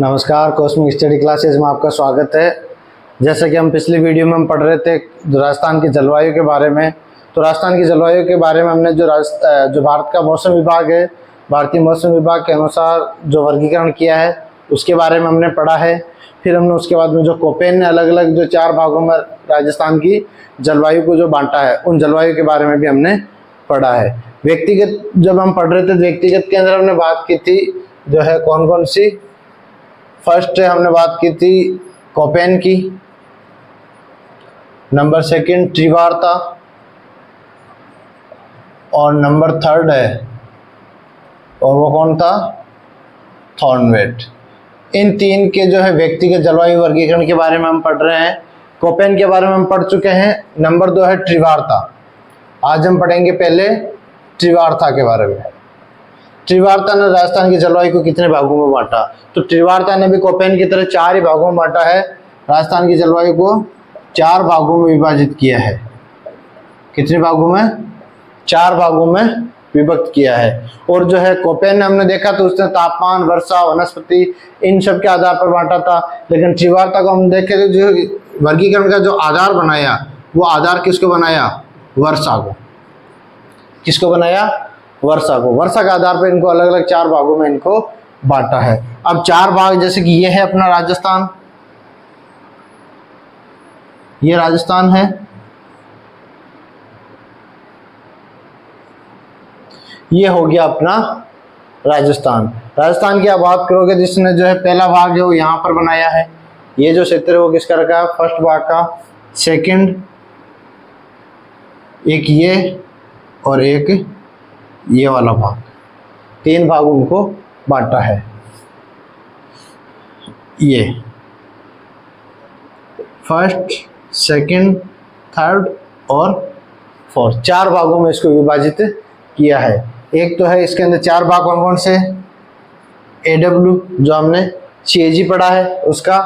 नमस्कार, cosmic study classes में आपका स्वागत है। जैसे कि हम पिछली वीडियो में हम पढ़ रहे थे राजस्थान की जलवायु के बारे में। तो राजस्थान की जलवायु के बारे में हमने जो भारत का मौसम विभाग है, भारतीय मौसम विभाग के अनुसार जो वर्गीकरण किया है उसके बारे में हमने पढ़ा है। फिर हमने उसके बाद में जो कोपेन ने अलग अलग जो 4 भागों में राजस्थान की जलवायु को जो बांटा है, उन जलवायु के बारे में भी हमने पढ़ा है। व्यक्तिगत जब हम पढ़ रहे थे व्यक्तिगत के अंदर हमने बात की थी जो है कौन कौन सी। फर्स्ट हमने बात की थी कोपेन की, नंबर 2 त्रिवार्ता और नंबर 3 है और वो कौन था, थॉर्नवेट। इन 3 के जो है व्यक्तिगत जलवायु वर्गीकरण के बारे में हम पढ़ रहे हैं। कोपेन के बारे में हम पढ़ चुके हैं। नंबर 2 है त्रिवार्ता। आज हम पढ़ेंगे पहले त्रिवार्ता के बारे में। त्रिवार्ता ने राजस्थान की जलवायु को कितने भागों में बांटा? तो त्रिवार्ता ने भी कोपेन की तरह 4 ही भागों में बांटा है। राजस्थान की जलवायु को 4 भागों में विभाजित किया है। कितने भागों में? 4 भागों में विभक्त किया है। और जो है कोपेन ने हमने देखा तो उसने तापमान, वर्षा, वनस्पति इन सब के आधार पर बांटा था। लेकिन त्रिवार्ता को हम देखे तो जो वर्गीकरण का जो आधार बनाया, वो आधार किसको बनाया? वर्षा को। किसको बनाया? वर्षा को। वर्षा के आधार पर इनको अलग अलग 4 भागों में इनको बांटा है। अब 4 भाग, जैसे कि ये है अपना राजस्थान, ये राजस्थान है, ये हो गया अपना राजस्थान। राजस्थान की आप बात करोगे जिसने जो है पहला भाग है वो यहाँ पर बनाया है। ये जो क्षेत्र है वो किसका रखा है? फर्स्ट भाग का। सेकंड एक ये और एक ये वाला भाग, 3 भागों को बांटा है। ये फर्स्ट, सेकंड, थर्ड और फोर्थ, 4 भागों में इसको विभाजित किया है। एक तो है इसके अंदर 4 भाग कौन कौन से? AW जो हमने CAG पढ़ा है उसका।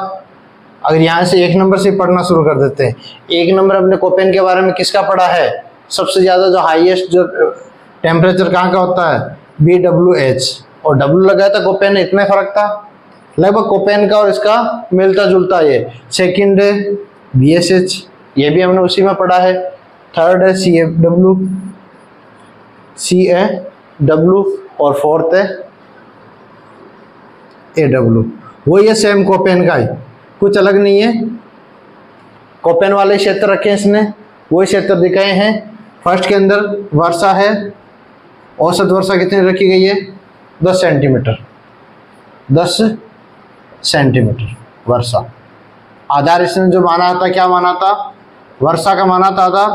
अगर यहाँ से 1 नंबर से पढ़ना शुरू कर देते हैं। 1 नंबर अपने कोपेन के बारे में किसका पढ़ा है? सबसे ज्यादा जो हाईएस्ट जो टेम्परेचर कहाँ का होता है? BWH। और W लगाया था कोपेन ने, इतना फर्क था लगभग कोपेन का और इसका मिलता जुलता। ये सेकंड है BSH, ये भी हमने उसी में पढ़ा है। थर्ड है CAW और फोर्थ है AW। वो ये सेम कोपेन का है, कुछ अलग नहीं है। कोपेन वाले क्षेत्र रखे इसने, वो क्षेत्र दिखाए हैं। फर्स्ट के अंदर वर्षा है, औसत वर्षा कितनी रखी गई है? 10 सेंटीमीटर। 10 सेंटीमीटर वर्षा। आधार इसने जो माना था, क्या माना था? वर्षा का माना था आधार।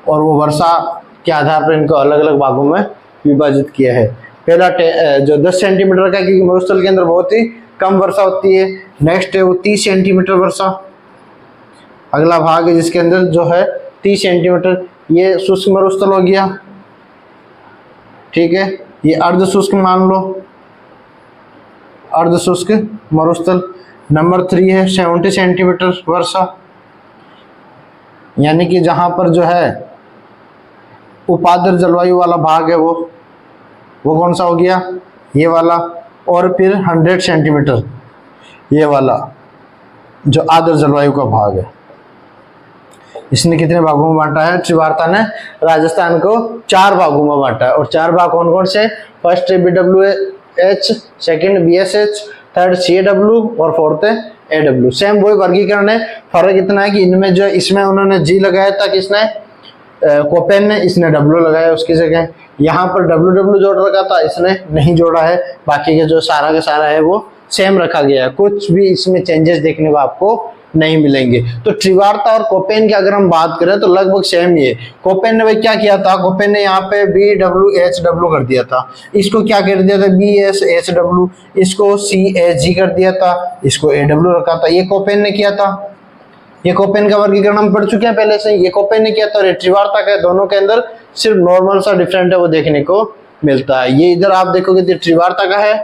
और वो वर्षा के आधार पर इनको अलग अलग भागों में विभाजित किया है। पहला जो 10 सेंटीमीटर का, क्योंकि मरुस्थल के अंदर बहुत ही कम वर्षा होती है। नेक्स्ट है वो 30 सेंटीमीटर वर्षा। अगला भाग है जिसके अंदर जो है 30 सेंटीमीटर, ये शुष्क मरुस्थल हो गया, ठीक है। ये अर्ध शुष्क मान लो, अर्ध शुष्क मरुस्थल। नंबर 3 है 70 सेंटीमीटर वर्षा, यानी कि जहां पर जो है उपाद्र जलवायु वाला भाग है वो कौन सा हो गया? ये वाला। और फिर 100 सेंटीमीटर ये वाला जो आर्द्र जलवायु का भाग है। इसने कितने भागों में बांटा है? त्रिवार्ता ने राजस्थान को 4 भागों में बांटा है। और 4 भाग कौन कौन से? फर्स्ट है BWH, second BSH, third CAW और फोर्थ है AW। सेम वही वर्गीकरण है, फर्क इतना है कि इनमें जो इसमें उन्होंने G लगाया था, किसने? कोपेन ने। इसने W लगाया उसकी जगह। यहाँ पर WW जोड़ रखा था, इसने नहीं जोड़ा है। बाकी के जो सारा का सारा है वो सेम रखा गया है, कुछ भी इसमें चेंजेस देखने को आपको नहीं मिलेंगे। तो त्रिवार्ता और कोपेन की अगर हम बात करें तो लगभग सेम ही है। कोपेन ने भाई क्या किया था? कोपेन ने यहाँ पे BWHW कर दिया था, इसको क्या कर दिया था? BSHW, इसको CAG कर दिया था, इसको AW रखा था। ये कोपेन ने किया था। ये कोपेन का वर्गीकरण हम पढ़ चुके हैं पहले से, ये कोपेन ने किया था। और त्रिवार्ता का दोनों के अंदर सिर्फ नॉर्मल सा डिफरेंट है वो देखने को मिलता है। ये इधर आप देखोगे तो त्रिवार्ता का है,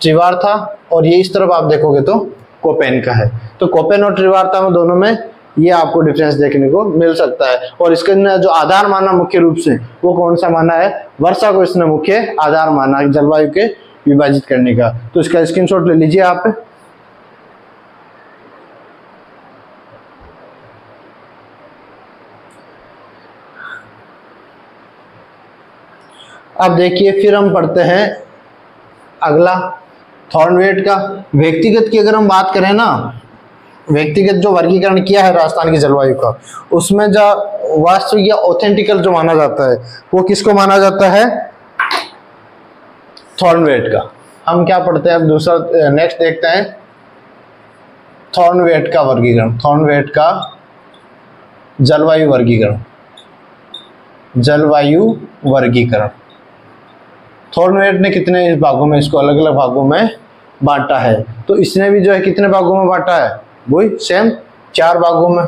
त्रिवार्ता, और ये इस तरफ आप देखोगे तो कोपेन का है। तो कोपेन और त्रिवार्ता में दोनों में ये आपको डिफरेंस देखने को मिल सकता है। और इसके जो आधार माना मुख्य रूप से वो कौन सा माना है? वर्षा को इसने मुख्य आधार माना जलवायु के विभाजित करने का। तो इसका स्क्रीनशॉट ले लीजिए आप। अब देखिए फिर हम पढ़ते हैं अगला थॉर्नवेट का। व्यक्तिगत की अगर हम बात करें ना, व्यक्तिगत जो वर्गीकरण किया है राजस्थान की जलवायु का, उसमें जो वास्तविक या ऑथेंटिकल जो माना जाता है वो किसको माना जाता है? थॉर्नवेट का। हम क्या पढ़ते हैं अब दूसरा, नेक्स्ट देखते हैं थॉर्नवेट का वर्गीकरण। थॉर्नवेट का जलवायु वर्गीकरण, जलवायु वर्गीकरण। थॉर्नवेट ने कितने भागों में इसको अलग अलग भागों में बांटा है? तो इसने भी जो है कितने भागों में बांटा है? वही सेम 4 भागों में।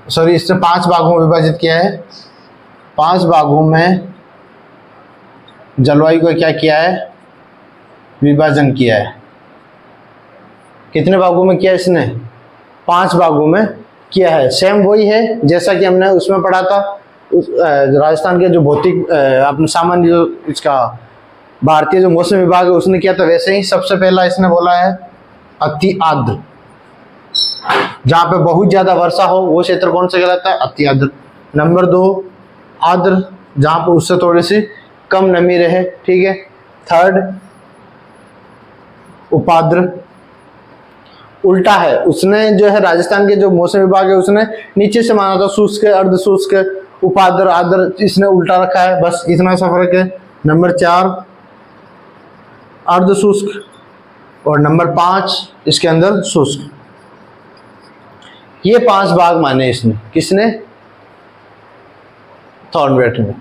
सॉरी, इसने 5 भागों में विभाजित किया है। 5 भागों में जलवायु को क्या किया है? विभाजन किया है। कितने भागों में किया इसने? 5 भागों में किया है। सेम वही है जैसा कि हमने उसमें पढ़ा था, राजस्थान के जो भौतिक अपने सामान्य जो इसका भारतीय जो मौसम विभाग है उसने किया था, वैसे ही सबसे पहला इसने बोला है अति आर्द्र। जहां पे बहुत ज्यादा वर्षा हो वो क्षेत्र कौन सा कहलाता है? अति आर्द्र। नंबर 2 आर्द्र, जहां पर उससे थोड़ी सी कम नमी रहे, ठीक है। 3rd उपाद्र। उल्टा है, उसने जो है राजस्थान के जो मौसम विभाग है उसने नीचे से माना था शुष्क, अर्ध शुष्क, उपाद्र, आर्द्र, इसने उल्टा रखा है, बस इतना सा फर्क है। नंबर 4 अर्ध शुष्क और नंबर 5 इसके अंदर शुष्क। ये 5 भाग माने इसने, किसने? थॉर्नवेट ने।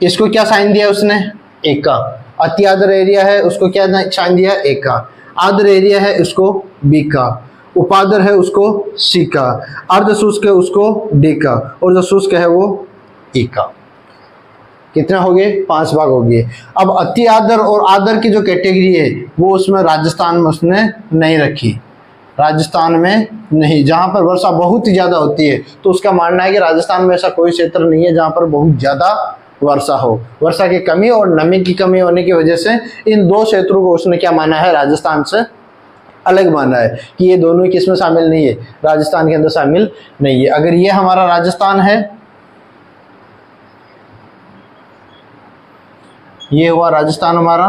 इसको क्या साइन दिया उसने? A का। अति आर्द्र एरिया है उसको क्या साइन दिया? A का। आर्द्र एरिया है उसको B का। उपाद्र है उसको C का। अर्ध शुष्क है उसको D का। और जो शुष्क है वो E का। कितना हो गए? 5 भाग हो गए। अब अति आर्द्र और आर्द्र की जो कैटेगरी है वो उसमें राजस्थान में उसने नहीं रखी, राजस्थान में नहीं। जहां पर वर्षा बहुत ही ज्यादा होती है तो उसका मानना है कि राजस्थान में ऐसा कोई क्षेत्र नहीं है जहां पर बहुत ज्यादा वर्षा हो। वर्षा की कमी और नमी की कमी होने की वजह से इन 2 क्षेत्रों को उसने क्या माना है? राजस्थान से अलग माना है कि ये दोनों किसमें शामिल नहीं है? राजस्थान के अंदर शामिल नहीं है। अगर ये हमारा राजस्थान है, ये हुआ राजस्थान हमारा,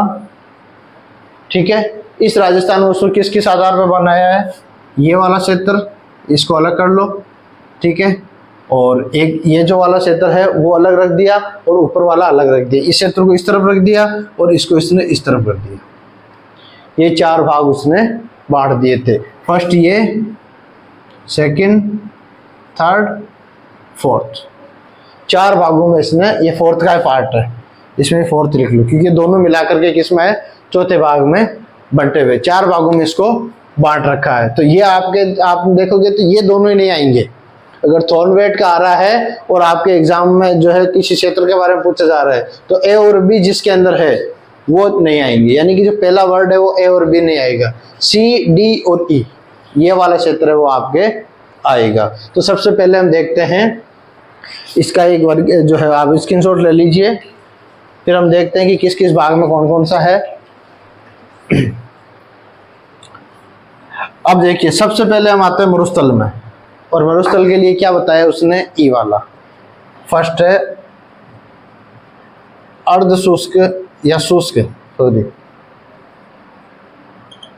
ठीक है। इस राजस्थान में उसको किस किस आधार पर बनाया है? ये वाला क्षेत्र, इसको अलग कर लो, ठीक है। और एक ये जो वाला क्षेत्र है वो अलग रख दिया और ऊपर वाला अलग रख दिया। इस क्षेत्र को इस तरफ रख दिया और इसको इसने इस तरफ रख दिया। ये 4 भाग उसने बांट दिए थे। फर्स्ट ये, सेकंड, थर्ड, फोर्थ, 4 भागों में इसने, ये फोर्थ का पार्ट है, इसमें फोर्थ लिख लो क्योंकि दोनों मिलाकर के किसमें है? चौथे भाग में बंटे हुए। 4 भागों में इसको बांट रखा है। तो ये आप देखोगे तो ये दोनों ही नहीं आएंगे। अगर थॉर्नवेट का आ रहा है और आपके एग्जाम में जो है किसी क्षेत्र के बारे में पूछा जा रहा है तो ए और बी जिसके अंदर है वो नहीं आएंगे, यानी कि जो पहला वर्ड है वो ए और बी नहीं आएगा, सी, डी और ई, ये वाला क्षेत्र है वो आपके आएगा। तो सबसे पहले हम देखते हैं इसका एक वर्ग जो है, आप स्क्रीनशॉट ले लीजिए, फिर हम देखते हैं कि किस किस भाग में कौन कौन सा है। अब देखिए सबसे पहले हम आते हैं मरुस्थल में, और मरुस्थल के लिए क्या बताया उसने? ई वाला। फर्स्ट है अर्ध शुष्क या शुष्क, सॉरी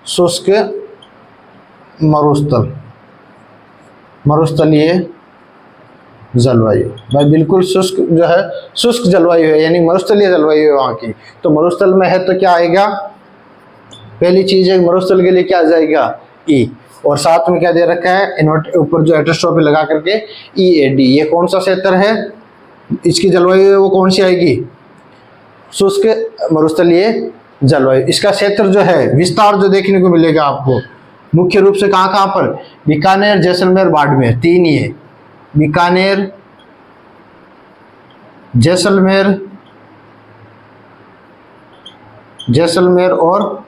शुष्क मरुस्थल, मरुस्थलीय जलवायु। भाई बिल्कुल शुष्क जो है, शुष्क जलवायु है यानी मरुस्थलीय जलवायु है वहां की। तो मरुस्थल में है तो क्या आएगा? पहली चीज है मरुस्थल के लिए क्या आ जाएगा? ई। और साथ में क्या दे रखा है? इन्वर्ट ऊपर जो एटोस्ट्रोफी लगा करके EAD। ये कौन सा क्षेत्र है? इसकी जलवायु है वो कौन सी आएगी? शुष्क मरुस्थलीय जलवायु। इसका क्षेत्र जो है विस्तार जो देखने को मिलेगा आपको मुख्य रूप से कहाँ कहाँ पर? बीकानेर, जैसलमेर, बाड़मेर, 3 ही है। बीकानेर, जैसलमेर और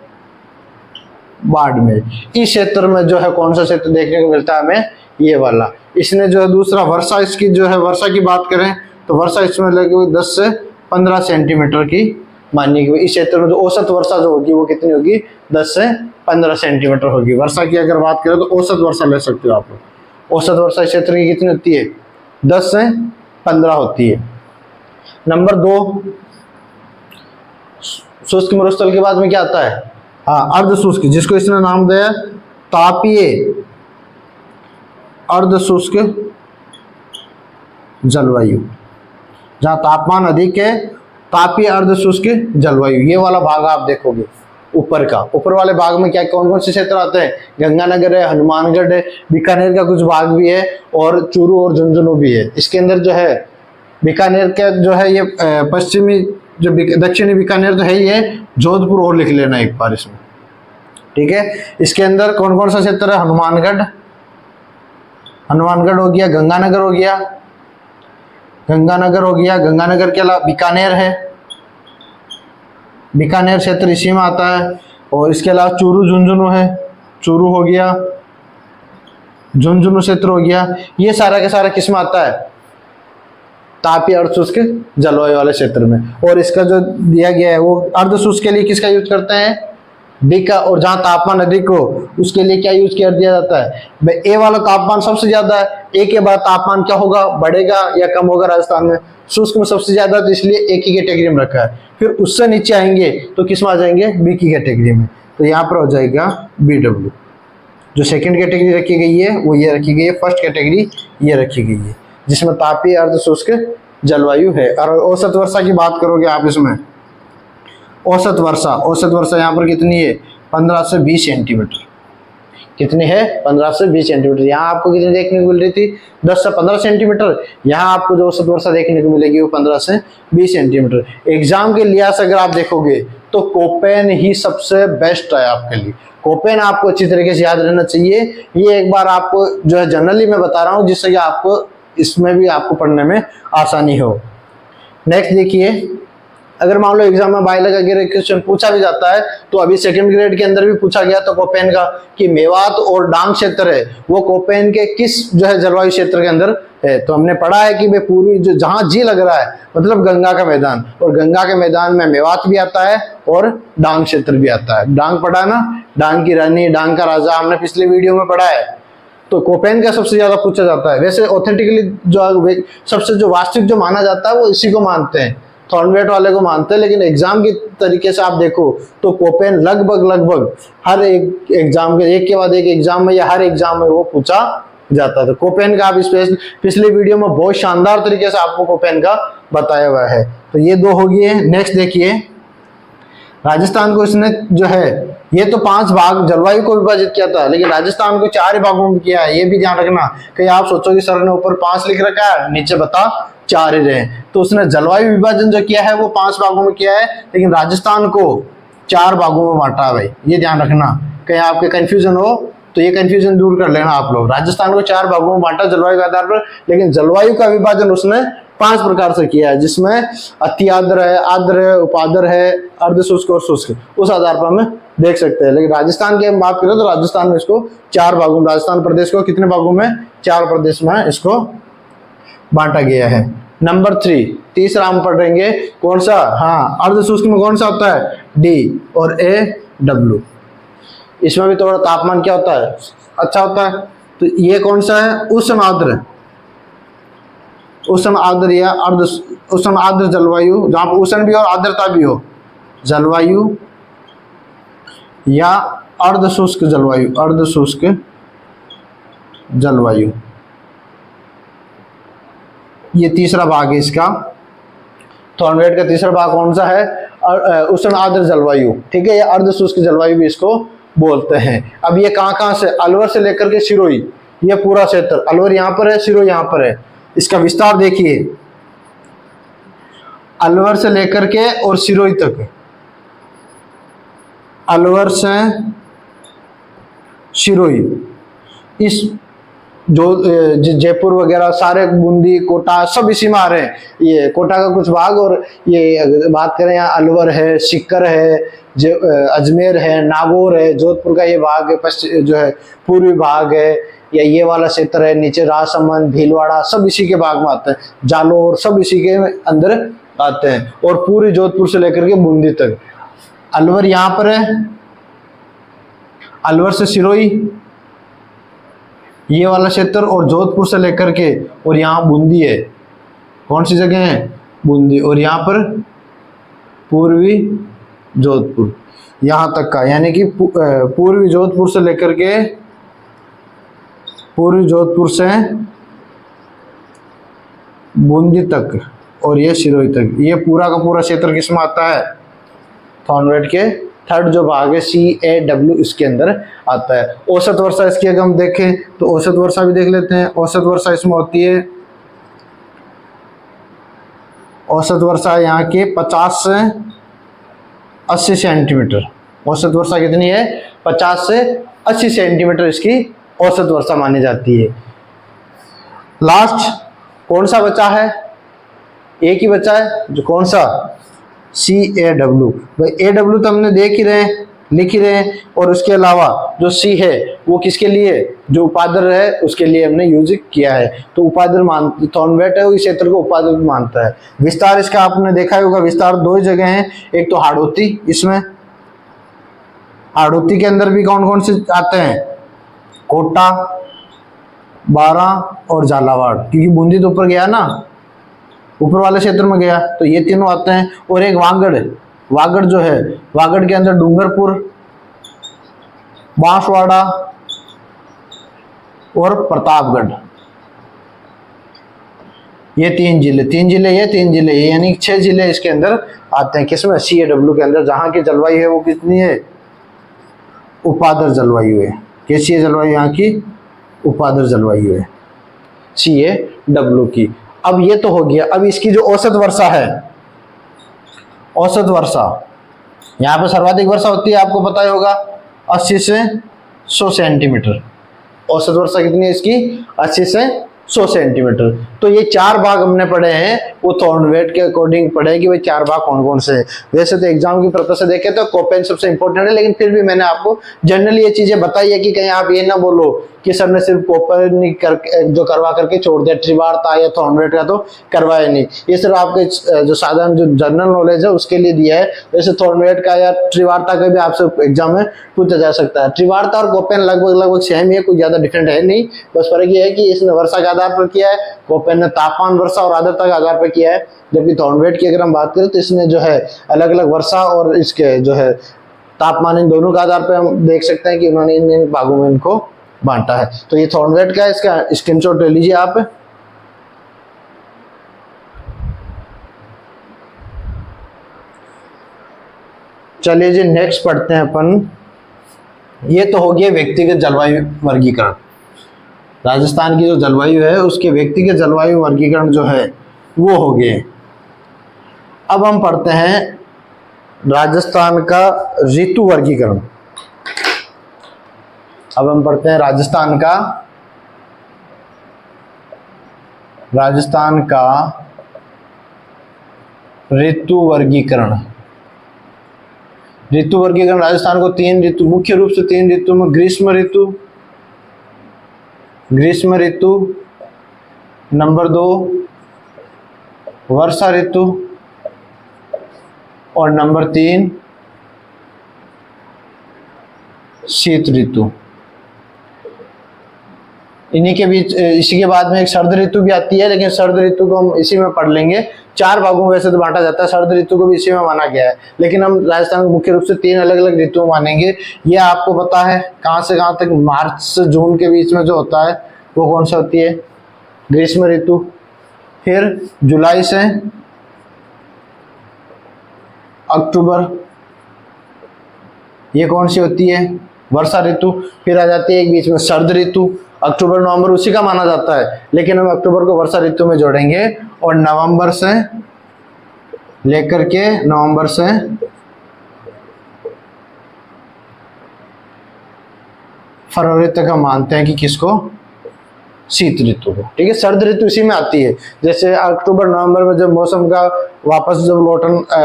बाड़मेर। इस क्षेत्र में जो है कौन सा क्षेत्र देखने को मिलता है हमें? ये वाला। इसने जो है दूसरा वर्षा, इसकी जो है वर्षा की बात करें तो वर्षा इसमें लगभग 10 से 15 सेंटीमीटर की मानिए कि इस क्षेत्र में जो औसत वर्षा जो होगी वो कितनी होगी, 10 से 15 सेंटीमीटर होगी। वर्षा की अगर बात करें तो औसत वर्षा ले सकते हो आप लोग। औसत वर्षा इस क्षेत्र की कितनी होती है, 10 से 15 होती है। नंबर 2, शुष्क मरुस्थल के बाद में क्या आता है, हाँ अर्ध शुष्क, जिसको इसने नाम दिया तापीय अर्ध शुष्क जलवायु। जहां तापमान अधिक है, तापीय अर्ध शुष्क जलवायु, ये वाला भाग आप देखोगे ऊपर का। ऊपर वाले भाग में क्या कौन कौन से क्षेत्र आते हैं, गंगानगर है, हनुमानगढ़ है, बीकानेर का कुछ भाग भी है और चूरू और झुंझुनू भी है। इसके अंदर जो है बीकानेर का जो है ये पश्चिमी जो दक्षिणी बीकानेर तो है ही है, जोधपुर और लिख लेना एक बार इसमें, ठीक है। इसके अंदर कौन कौन सा क्षेत्र है, हनुमानगढ़, हनुमानगढ़ हो गया, गंगानगर हो गया, गंगानगर हो गया, गंगानगर के अलावा बीकानेर है, बीकानेर क्षेत्र इसी में आता है। और इसके अलावा चूरू झुंझुनू है, चूरू हो गया, झुंझुनू क्षेत्र हो गया। ये सारा का सारा किस में आता है, तापीय अर्ध शुष्क जलवायु वाले क्षेत्र में। और इसका जो दिया गया है वो अर्ध शुष्क के लिए किसका यूज करते हैं, बी का। और जहां तापमान अधिक हो उसके लिए क्या यूज कर दिया जाता है, ए वाला तापमान सबसे ज्यादा है, ए के बाद तापमान क्या होगा, बढ़ेगा या कम होगा राजस्थान में, शुष्क में सबसे ज्यादा, तो इसलिए ए की कैटेगरी में रखा है। फिर उससे नीचे आएंगे तो किस में आ जाएंगे, बी की कैटेगरी में। तो यहाँ पर हो जाएगा BW। जो सेकंड कैटेगरी रखी गई है वो ये रखी गई है, फर्स्ट कैटेगरी ये रखी गई है, जिसमें तापीय अर्ध शुष्क जलवायु है। और औसत वर्षा की बात करोगे आप इसमें, औसत वर्षा यहाँ पर कितनी है, 15 से 20 सेंटीमीटर। कितनी है, 15 से 20 सेंटीमीटर। यहाँ आपको कितनी देखने को मिल रही थी, 10 से 15 सेंटीमीटर। यहाँ आपको जो औसत वर्षा देखने को मिलेगी वो 15 से 20 सेंटीमीटर। एग्जाम के लिहाज से अगर आप देखोगे तो कोपेन ही सबसे बेस्ट है आपके लिए। कोपेन आपको अच्छी तरीके से याद रहना चाहिए। ये एक बार आपको जो है जनरली मैं बता रहा हूँ, जिससे कि आपको इसमें भी आपको पढ़ने में आसानी हो। नेक्स्ट देखिए, अगर मान लो एग्जाम में बायोलॉजी अगर क्वेश्चन पूछा भी जाता है, तो अभी सेकंड ग्रेड के अंदर भी पूछा गया तो कोपेन का कि मेवात और डांग क्षेत्र है वो कोपेन के किस जो है जलवायु क्षेत्र के अंदर है। तो हमने पढ़ा है कि वे पूर्वी जो जहां जी लग रहा है मतलब गंगा का मैदान, और गंगा के मैदान में मेवात भी आता है और डांग क्षेत्र भी आता है। डांग पढ़ा ना, डांग की रानी, डांग का राजा, हमने पिछले वीडियो में पढ़ा है। तो कोपेन का सबसे ज्यादा पूछा जाता है। वैसे ऑथेंटिकली जो सबसे जो वास्तविक जो माना जाता है वो इसी को मानते हैं, थॉर्नवेट वाले को मानते हैं। लेकिन एग्जाम की तरीके से आप देखो तो कोपेन लगभग हर एक एग्जाम के एक बाद एक एग्जाम में या हर एग्जाम में वो पूछा जाता था। कोपेन का आप पिछले वीडियो में बहुत शानदार तरीके से आपको कोपेन का बताया हुआ है। तो ये दो हो गए। नेक्स्ट देखिए, राजस्थान को इसने जो है ये तो 5 भाग जलवायु को विभाजित किया था, लेकिन राजस्थान को 4 भागों में किया है। ये भी ध्यान रखना, कहीं आप सोचो कि सर ने ऊपर 5 लिख रखा है, नीचे बता 4 ही रहे। तो उसने जलवायु विभाजन जो किया है वो 5 भागों में किया है, लेकिन राजस्थान को 4 भागों में बांटा है भाई। ये ध्यान रखना, कहीं आपके कंफ्यूजन हो तो ये कंफ्यूजन दूर कर लेना आप लोग। राजस्थान को 4 भागों में बांटा जलवायु के आधार पर, लेकिन जलवायु का विभाजन उसने 5 प्रकार से किया है, जिसमें अति आर्द्र है, आर्द्र है, उपाद्र है, अर्ध शुष्क और शुष्क, उस आधार पर हमें देख सकते हैं। लेकिन राजस्थान की हम बात करें तो राजस्थान में इसको 4 भागों में, राजस्थान प्रदेश को कितने भागों में, 4 प्रदेश में इसको बांटा गया है। नंबर 3 तीसरा हम पढ़ेंगे कौन सा, हाँ अर्ध शुष्क में कौन सा होता है, डी और AW। इसमें भी थोड़ा तापमान क्या होता है, अच्छा होता है। तो ये कौन सा है, उष्ण आर्द्र, उष्ण आर्द्र या अर्ध उष्ण आर्द्र जलवायु, जहां पर उष्ण भी और आर्द्रता भी हो, जलवायु या अर्ध शुष्क जलवायु, अर्ध शुष्क जलवायु। ये तीसरा भाग है इसका। थॉर्नवेट का तीसरा भाग कौन सा है, उष्ण आर्द्र जलवायु, ठीक है, या अर्ध शुष्क जलवायु भी इसको बोलते हैं। अब ये कहां से, अलवर से लेकर के सिरोही, ये पूरा क्षेत्र, अलवर यहां पर है, सिरोही यहां पर है। इसका विस्तार देखिए, अलवर से लेकर के और सिरोही तक, अलवर से सिरोही, इस जो जयपुर वगैरह सारे, बूंदी, कोटा सब इसी में आ रहे हैं। ये कोटा का कुछ भाग, और ये बात करें यहाँ अलवर है, सीकर है, अजमेर है, नागौर है, जोधपुर का ये भाग है, पश्चिम जो है पूर्वी भाग है, या ये वाला क्षेत्र है, नीचे राजसमंद, भीलवाड़ा सब इसी के भाग में आते हैं, जालोर सब इसी के अंदर आते हैं। और पूरी जोधपुर से लेकर के बूंदी तक। अलवर यहाँ पर है, अलवर से सिरोही ये वाला क्षेत्र, और जोधपुर से लेकर के और यहाँ बूंदी है। कौन सी जगह है? बूंदी। और यहाँ पर पूर्वी जोधपुर यहाँ तक का, यानी कि पूर्वी जोधपुर से लेकर के पूर्वी जोधपुर से बूंदी तक और ये सिरोही तक, ये पूरा का पूरा क्षेत्र किसमें आता है? थॉर्नवेट के थर्ड जो भाग है CAW इसके अंदर आता है। औसत वर्षा इसकी अगर हम देखें तो औसत वर्षा भी देख लेते हैं। औसत वर्षा इसमें होती है, औसत वर्षा यहाँ के 50 से 80 सेंटीमीटर। औसत वर्षा कितनी है? 50 से 80 सेंटीमीटर इसकी औसत वर्षा मानी जाती है। लास्ट कौन सा बचा है? एक ही बचा है, जो कौन सा? CAW। भाई AW तो हमने देख ही रहे हैं, लिख ही रहे हैं, और उसके अलावा जो C है वो किसके लिए? जो उपाद्र है उसके लिए हमने यूज किया है। तो उपाद्र थॉर्नवेट है वो इस क्षेत्र को उपाद्र मानता है। विस्तार इसका आपने देखा ही होगा, विस्तार दो ही जगह हैं, एक तो हाड़ौती, इसमें हाड़ौती के अंदर भी कौन कौन से आते हैं? कोटा, बारा और झालावाड़, क्योंकि बूंदी तो ऊपर गया ना, ऊपर वाले क्षेत्र में गया, तो ये तीनों आते हैं। और एक वागड़, वागड़ जो है, वागड़ के अंदर डूंगरपुर, बांसवाड़ा और प्रतापगढ़, ये तीन जिले ये, यानी 6 जिले इसके अंदर आते हैं। किसमें? CAW के अंदर, जहां की जलवायु है वो कितनी है? उपाद्र जलवायु है। कैसी है जलवायु यहाँ की? उपाद्र जलवायु है CAW की। अब ये तो हो गया। अब इसकी जो औसत वर्षा है, औसत वर्षा यहाँ पे सर्वाधिक वर्षा होती है, आपको पता ही होगा, 80 से 100 सेंटीमीटर। औसत वर्षा कितनी है इसकी? 80 से 100 सेंटीमीटर। तो ये 4 भाग हमने पढ़े हैं, वो थॉर्नवेट के अकॉर्डिंग पढ़े कि भाई 4 भाग कौन कौन से हैं। वैसे तो एग्जाम की पर्पज से देखें तो कोपेन सबसे इंपॉर्टेंट है, लेकिन फिर भी मैंने आपको जनरली ये चीजें बताई है कि कहीं आप ये ना बोलो कि सर ने सिर्फ कोपेन जो करवा करके छोड़ दिया, त्रिवार्ता या थॉर्नवेट का तो करवाया नहीं। ये सिर्फ आपके जो साधारण जो जनरल नॉलेज है उसके लिए दिया है। वैसे थॉर्नवेट का या त्रिवार्ता का भी आपसे एग्जाम में पूछा जा सकता है। त्रिवार्ता और कोपेन लगभग सेम ही है, कोई ज्यादा डिफरेंट है नहीं। बस फर्क ये है कि इसने वर्षा के आधार पर किया है, कोपेन ने तापमान, वर्षा और आर्द्रता के आधार पर किया है। जबकि थॉर्नवेट की अगर हम बात करें तो इसने जो है अलग अलग वर्षा और इसके जो है तापमान, इन दोनों के आधार पर हम देख सकते हैं कि उन्होंने इन भागों में इनको बांटा है। तो ये थॉर्नवेट का है, इसका स्क्रीनशॉट ले लीजिए आप। चलिए जी नेक्स्ट पढ़ते हैं अपन। ये तो हो गया व्यक्तिगत जलवायु वर्गीकरण। राजस्थान की जो जलवायु है उसके व्यक्तिगत जलवायु वर्गीकरण जो है वो हो गए। अब हम पढ़ते हैं राजस्थान का ऋतु वर्गीकरण। अब हम पढ़ते हैं राजस्थान का ऋतु वर्गीकरण। ऋतु वर्गीकरण राजस्थान को 3 ऋतु, मुख्य रूप से 3 ऋतु में ग्रीष्म ऋतु, नंबर 2 वर्षा ऋतु और नंबर 3 शीत ऋतु। इन्हीं के बीच इसी के बाद में एक शरद ऋतु भी आती है, लेकिन शरद ऋतु को हम इसी में पढ़ लेंगे। 4 भागों में वैसे तो बांटा जाता है, शरद ऋतु को भी इसी में माना गया है, लेकिन हम राजस्थान को मुख्य रूप से 3 अलग अलग ऋतु मानेंगे। ये आपको पता है कहाँ से कहाँ तक, मार्च से जून के बीच में जो होता है वो कौन सा होती है? ग्रीष्म ऋतु। फिर जुलाई से अक्टूबर, ये कौन सी होती है? वर्षा ऋतु। फिर आ जाती है एक बीच में शरद ऋतु, अक्टूबर नवंबर उसी का माना जाता है, लेकिन हम अक्टूबर को वर्षा ऋतु में जोड़ेंगे। और नवंबर से लेकर के नवंबर से फरवरी तक हम मानते हैं कि किसको? शीत ऋतु को। ठीक है, शरद ऋतु इसी में आती है। जैसे अक्टूबर नवंबर में जब मौसम का वापस जब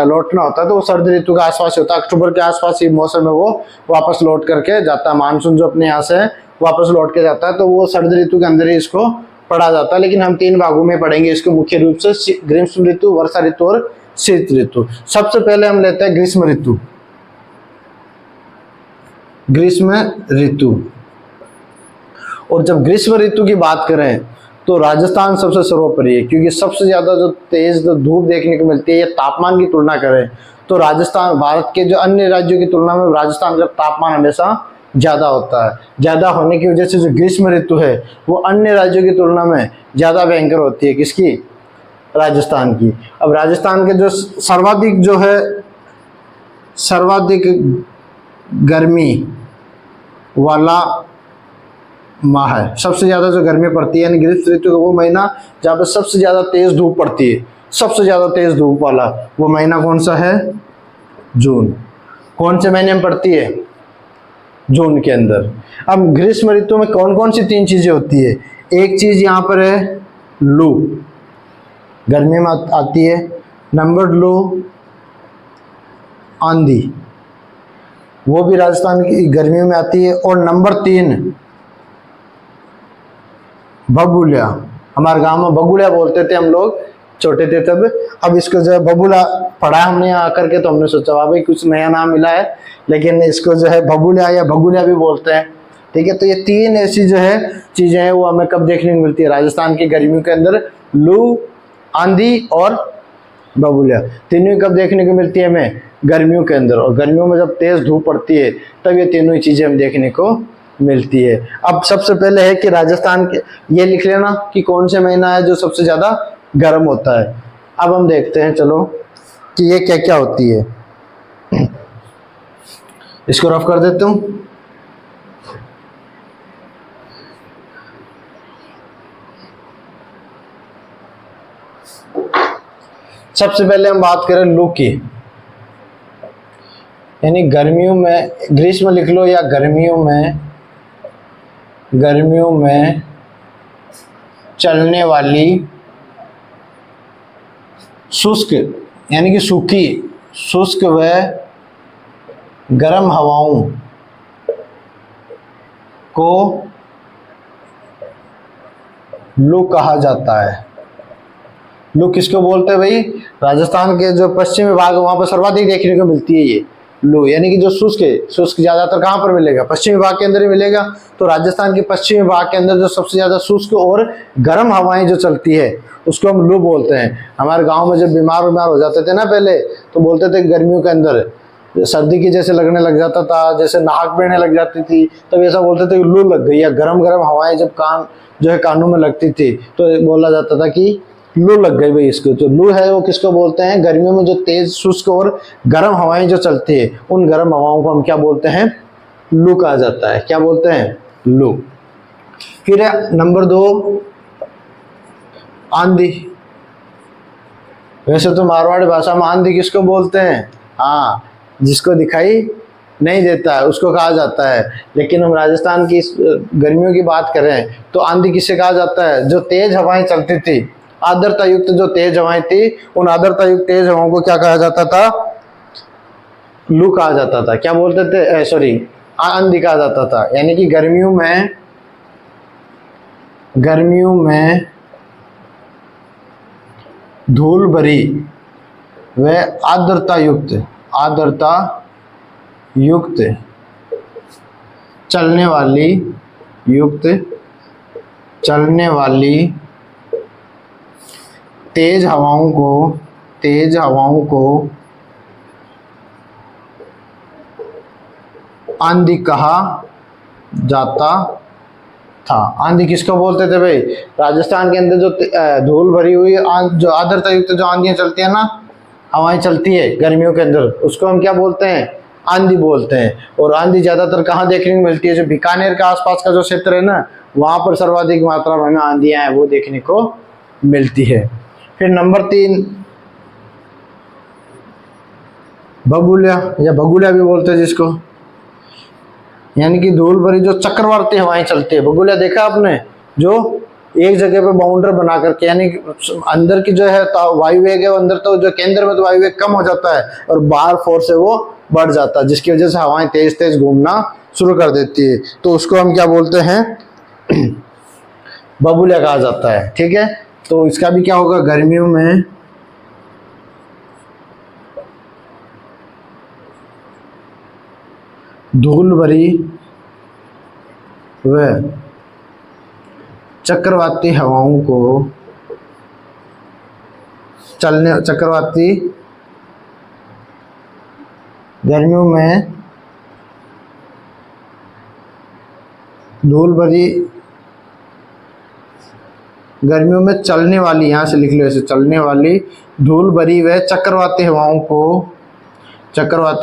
लौटना होता है तो वो शरद ऋतु का आसपास होता है। अक्टूबर के आसपास ही मौसम में वो वापस लौट करके जाता है। मानसून जो अपने यहाँ से है वापस लौट के जाता है, तो वो शरद ऋतु के अंदर ही इसको पढ़ा जाता है। लेकिन हम 3 भागों में पढ़ेंगे इसको मुख्य रूप से, ग्रीष्म ऋतु, वर्षा ऋतु और शीत ऋतु। सबसे पहले हम लेते हैं ग्रीष्म ऋतु। ग्रीष्म ऋतु, और जब ग्रीष्म ऋतु की बात करें तो राजस्थान सबसे सर्वोपरि है, क्योंकि सबसे ज्यादा जो तेज धूप देखने को मिलती है, या तापमान की तुलना करें तो राजस्थान, भारत के जो अन्य राज्यों की तुलना में राजस्थान का तापमान हमेशा ज्यादा होता है। ज्यादा होने की वजह से जो ग्रीष्म ऋतु है वो अन्य राज्यों की तुलना में ज्यादा भयंकर होती है। किसकी? राजस्थान की। अब राजस्थान के जो सर्वाधिक जो है, सर्वाधिक गर्मी वाला माह है, सबसे ज्यादा जो गर्मी पड़ती है, यानी ग्रीष्म ऋतु का वो महीना जहाँ पे सबसे ज्यादा तेज धूप पड़ती है, सबसे ज्यादा तेज धूप वाला वो महीना कौन सा है? जून। कौन से महीने में पड़ती है? जून के अंदर। अब ग्रीष्म ऋतु में कौन कौन सी 3 चीजें होती है? एक चीज यहाँ पर है लू, गर्मी में आती है। नंबर 2 आंधी, वो भी राजस्थान की गर्मियों में आती है। और नंबर 3 बबूलिया, हमारे गांव में बबूलिया बोलते थे हम लोग, छोटे थे तब। अब इसको जो है बबूला पढ़ा हमने यहाँ आकर के, तो हमने सोचा वाह भाई कुछ नया नाम मिला है, लेकिन इसको जो है बबूलिया या बगुलिया भी बोलते हैं। ठीक है, तो ये 3 ऐसी जो है चीजें हैं वो हमें कब देखने को मिलती है? राजस्थान की गर्मियों के अंदर लू, आंधी और बबूलिया, तीनों कब देखने को मिलती है हमें? गर्मियों के अंदर। और गर्मियों में जब तेज धूप पड़ती है तब ये तीनों ही चीजें हम देखने को मिलती है। अब सबसे पहले है कि राजस्थान के, ये लिख लेना कि कौन से महीना है जो सबसे ज्यादा गर्म होता है। अब हम देखते हैं चलो कि ये क्या क्या होती है। इसको रफ कर देता हूं। सबसे पहले हम बात करें लू की, यानी गर्मियों में, ग्रीष्म लिख लो या गर्मियों में चलने वाली शुष्क, यानी कि सूखी, शुष्क व गर्म हवाओं को लू कहा जाता है। लू किसको बोलते हैं भाई? राजस्थान के जो पश्चिमी भाग है वहां पर सर्वाधिक देखने को मिलती है ये लू, यानी कि जो शुष्क है, शुष्क ज्यादातर कहाँ पर मिलेगा? पश्चिमी भाग के अंदर ही मिलेगा। तो राजस्थान के पश्चिमी भाग के अंदर जो सबसे ज्यादा शुष्क और गर्म हवाएं जो चलती है उसको हम लू बोलते हैं। हमारे गांव में जब बीमार हो जाते थे ना पहले, तो बोलते थे गर्मियों के अंदर सर्दी की जैसे लगने लग जाता था, जैसे नाक बहने लग जाती थी, तब ऐसा बोलते थे कि लू लग गई, या गर्म गर्म हवाएं जब कान जो है कानों में लगती थी तो बोला जाता था कि लू लग गई भाई इसको। तो लू है वो किसको बोलते हैं? गर्मियों में जो तेज शुष्क और गर्म हवाएं जो चलती है उन गर्म हवाओं को हम क्या बोलते हैं? लू कहा जाता है। क्या बोलते हैं? लू। फिर नंबर 2 आंधी। वैसे तो मारवाड़ी भाषा में आंधी किसको बोलते हैं? हाँ, जिसको दिखाई नहीं देता है उसको कहा जाता है। लेकिन हम राजस्थान की गर्मियों की बात करें तो आंधी किसे कहा जाता है? जो तेज हवाएं चलती थी, आर्द्रता युक्त जो तेज हवाएं थी, उन आर्द्रता युक्त तेज हवाओं को क्या कहा जाता था? लू कहा जाता था। क्या बोलते थे? सॉरी, आंधी कहा जाता था। यानी कि गर्मियों में धूल भरी व आर्द्रता युक्त चलने वाली तेज हवाओं को आंधी कहा जाता था। आंधी किसको बोलते थे भाई? राजस्थान के अंदर जो धूल भरी हुई जो आर्द्रता युक्त जो आंधियां चलती है ना, हवाएं चलती है गर्मियों के अंदर, उसको हम क्या बोलते हैं? आंधी बोलते हैं। और आंधी ज्यादातर कहाँ देखने को मिलती है? जो बीकानेर के आसपास का जो क्षेत्र है ना, वहां पर सर्वाधिक मात्रा में आंधियां हैं वो देखने को मिलती है। फिर नंबर 3 बबूलिया या बगुलिया भी बोलते हैं जिसको, यानी कि धूल भरी जो चक्रवाती हवाएं चलती है। बगुलिया देखा आपने? जो एक जगह पे बाउंड्री बना करके, यानी अंदर की जो है वायु वेग है वो अंदर, तो जो केंद्र में तो वायु वेग कम हो जाता है और बाहर फोर्स है वो बढ़ जाता है, जिसकी वजह से हवाएं तेज तेज घूमना शुरू कर देती है, तो उसको हम क्या बोलते हैं, बबूला कहा जाता है। ठीक है, तो इसका भी क्या होगा, गर्मियों में धूल भरी व चक्रवाती हवाओं को चक्रवाती गर्मियों में धूल भरी, गर्मियों में चलने वाली, यहाँ से लिख लो ऐसे, चलने वाली धूल भरी व चक्रवाती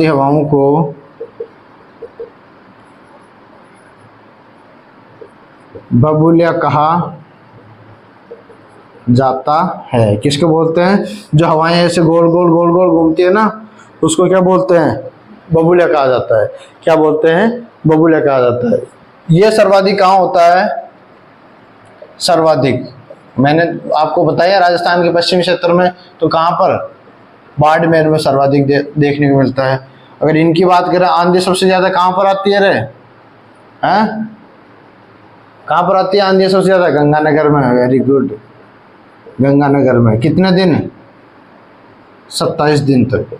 हवाओं को बबूला कहा जाता है। किसको बोलते हैं, जो हवाएं ऐसे गोल गोल घूमती है ना, उसको क्या बोलते हैं, बबूला कहा जाता है। क्या बोलते हैं, बबूला कहा जाता है। ये सर्वाधिक कहाँ होता है, सर्वाधिक मैंने आपको बताया राजस्थान के पश्चिमी क्षेत्र में, तो कहाँ पर, बाड़मेर में सर्वाधिक देखने को मिलता है। अगर इनकी बात करें, आंधी सबसे ज्यादा कहाँ पर आती है रे, हैं, कहाँ पर आती है आंधी सबसे ज्यादा, गंगानगर में। वेरी गुड, गंगानगर में। कितने दिन, 27 दिन तक।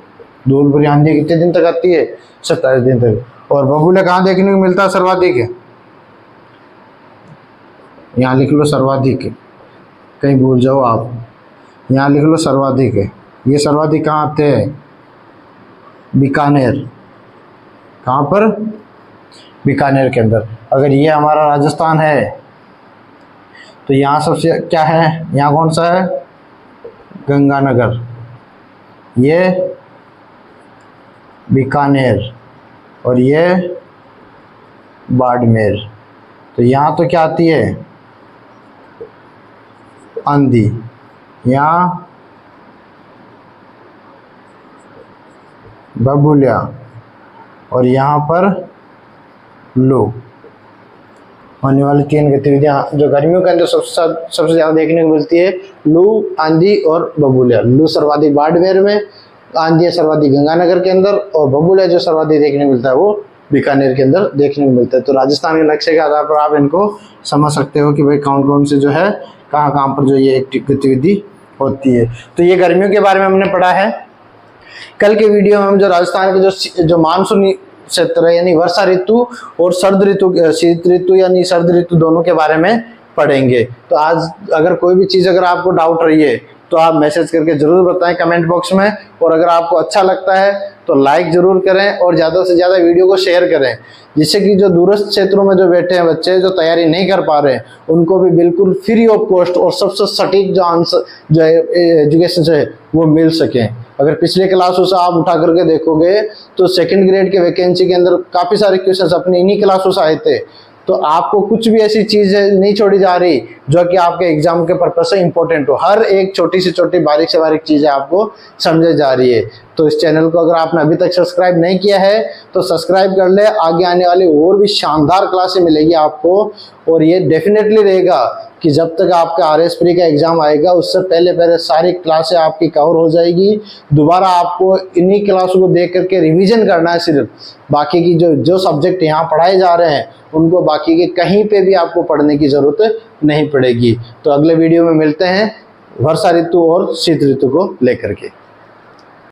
धूल भरी आंधी कितने दिन तक आती है, 27 दिन तक। और बबूला कहाँ देखने को मिलता है सर्वाधिक, यहाँ लिख लो सर्वाधिक, कहीं भूल जाओ आप, यहाँ लिख लो सर्वाधिक है। ये सर्वाधिक कहाँ आते हैं, बीकानेर। कहाँ पर, बीकानेर के अंदर। अगर ये हमारा राजस्थान है, तो यहाँ सबसे क्या है, यहाँ कौन सा है, गंगानगर, ये बीकानेर, और ये बाड़मेर। तो यहाँ तो क्या आती है, आंधी, यहाँ बबूला, और यहाँ पर लू। होने वाली 3 गतिविधियां जो गर्मियों के अंदर सबसे ज्यादा देखने को मिलती है, लू, आंधी और बबूला। लू सर्वाधिक बाड़मेर में, आंधी सर्वाधिक गंगानगर के अंदर, और बबूला जो सर्वाधिक देखने को मिलता है वो बीकानेर के अंदर देखने को मिलता है। तो राजस्थान के नक्शे के आधार पर आप इनको समझ सकते हो कि भाई कौन कौन से जो है, कहाँ कहाँ पर जो ये गतिविधि होती है। तो ये गर्मियों के बारे में हमने पढ़ा है। कल के वीडियो में हम जो राजस्थान के जो मानसूनी क्षेत्र है, यानी वर्षा ऋतु और सर्द ऋतु, शीत ऋतु यानी सर्द ऋतु, दोनों के बारे में पढ़ेंगे। तो आज अगर कोई भी चीज़ अगर आपको डाउट रही है, तो आप मैसेज करके जरूर बताएं कमेंट बॉक्स में। और अगर आपको अच्छा लगता है तो लाइक जरूर करें, और ज़्यादा से ज़्यादा वीडियो को शेयर करें, जिससे कि जो दूरस्थ क्षेत्रों में जो बैठे हैं बच्चे, जो तैयारी नहीं कर पा रहे हैं, उनको भी बिल्कुल फ्री ऑफ कॉस्ट और सबसे सटीक जो आंसर, जो एजुकेशन जो है वो मिल सके। अगर पिछले क्लासों से आप उठा करके देखोगे, तो 2nd ग्रेड के वैकेंसी के अंदर काफ़ी सारे क्वेश्चंस अपने इन्हीं क्लासों से आए थे। तो आपको कुछ भी ऐसी चीज़ नहीं छोड़ी जा रही जो कि आपके एग्जाम के पर्पज से इंपॉर्टेंट हो। हर एक छोटी से छोटी, बारीक से बारीक चीज़ें आपको समझे जा रही है। तो इस चैनल को अगर आपने अभी तक सब्सक्राइब नहीं किया है तो सब्सक्राइब कर ले। आगे आने वाली और भी शानदार क्लासें मिलेगी आपको। और ये डेफिनेटली रहेगा कि जब तक आपका RS प्री का एग्जाम आएगा, उससे पहले सारी क्लासें आपकी कवर हो जाएगी। दोबारा आपको इन्हीं क्लासों को देख करके रिवीजन करना है सिर्फ। बाकी की जो सब्जेक्ट यहाँ पढ़ाए जा रहे हैं, उनको बाकी के कहीं पे भी आपको पढ़ने की ज़रूरत नहीं पड़ेगी। तो अगले वीडियो में मिलते हैं वर्षा ऋतु और शीत ऋतु को लेकर के।